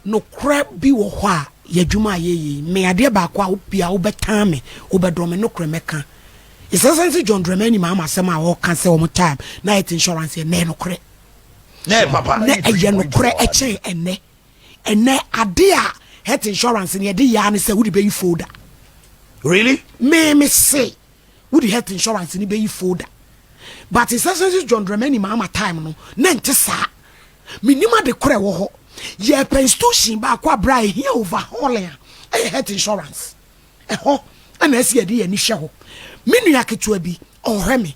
no crab bi wo ho a yadwuma ye me ade ba kwa obia wo betan me wo bedome no kremeka isasansi John Dramani ma amasem a wo kan se wo time na health insurance ne no kre ne papa ne eye no kre eche ene ade a health insurance ne de ya ne se wo de be folder really me say wo de health insurance ne be folder but isasansi John Dramani ma ama time no na nte sa minima de kre wo ho ye penstitution ba kwa bra here overhauling health insurance ho ana esi ye de ye ni hwe ho minu yaketua bi ohwe me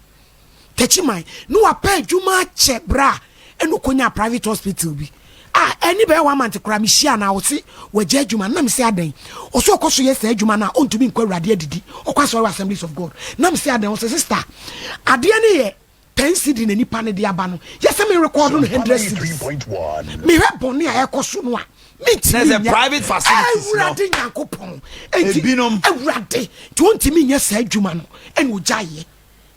tachi man no apa adwuma che bra eno konya private hospital bi eni be 1 month kra me hia na wo se waje adwuma na me se adan oso okoso ye se adwuma na ontumi nkwa awrade adidi okwaso Assemblies of God na me se adan wo se sister ade ne ye 10 cedi na nipa ne de aba no yese me record no 100 cedi me he boni a ekoso no a there's a private facility awrade nyankopon ebinom awrade ti ontimi nya sa adwuma no ene ojaye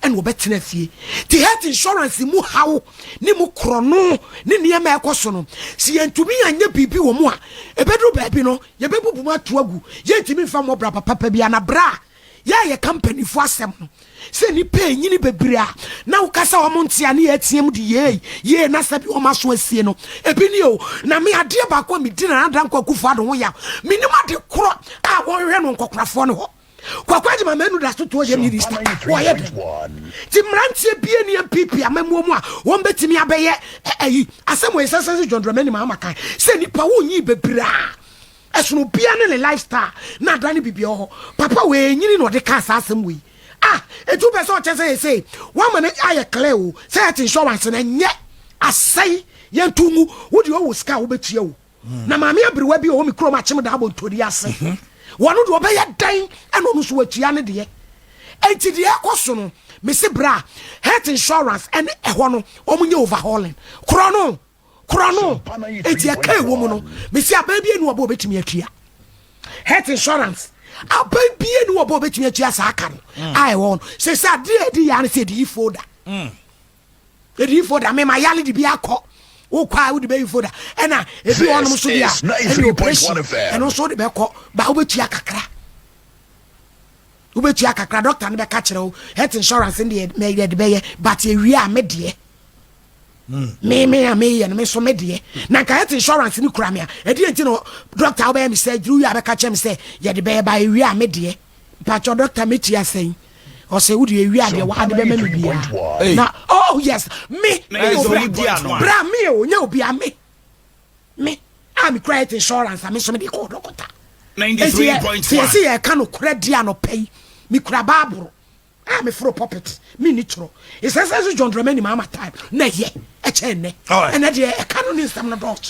ene obetena fie ti health insurance mu hawo ni mu krono ni niam ekoso no si entumi anya bibi wo mu a ebedu baabi no ye bebubu ma to agu ye ntimi fa mo bra papa bia na bra ye company fo asem no se ni pay nyini bebria na wo kasa wo montia ne atiem de ye na sabi wo maso asie no ebi ni o na me ade ba kwa me di na dan kwa kufu ado ho ya minima de kro a wo hwe no nkokrafo ne ho kwakwaji ma menu da so to ye minister wo ye de ti mrantie bie ni MPP amamu mu a wo betimi abeye ayi asem wo esase John Dramani ma amakan se nipa wo nyi bebria esuno bia ne lifestyle na dani bibia ho papa we nyini no de ka asasem we etu be so chese say one man aye clear o say health insurance na nye asai yentumu wo de wo ska wo betua wo na maame abrewa bi o mi kro ma chem da abontori ase wono de obeye dan eno no so atua ne de enti de ekoso no me se bra health insurance and eho no omunye overhauling krono enti akai wo mu no me se ababi enu obo betimi atua health insurance ababie ni wo bo betumi atua sa aka no ai won se sa de ya ne se de folder de folder me ma yale de bi akọ wo kwa wo de be folder ena e bi won so dia e operation eno so de be kọ ba wo betua kakra doctor ne be ka kire wo health insurance de me de be ye but e wi a me de me ya me so me de na ka health insurance ni kura me a e de enti no doctor wo be me say juru ya be ka chem say ye de be ba e wi a me de pa cho doctor me tia say o say wo de e wi a de wa de be me bia na oh yes me bra me o nya obi a me am credit insurance am so me de ko doctor 93.1 yes ye ka no credit ano pay me kura baburo me fro puppet me ni tro is as John Dramani mama type na ye e che ne and na de e ka no ni nsam no dot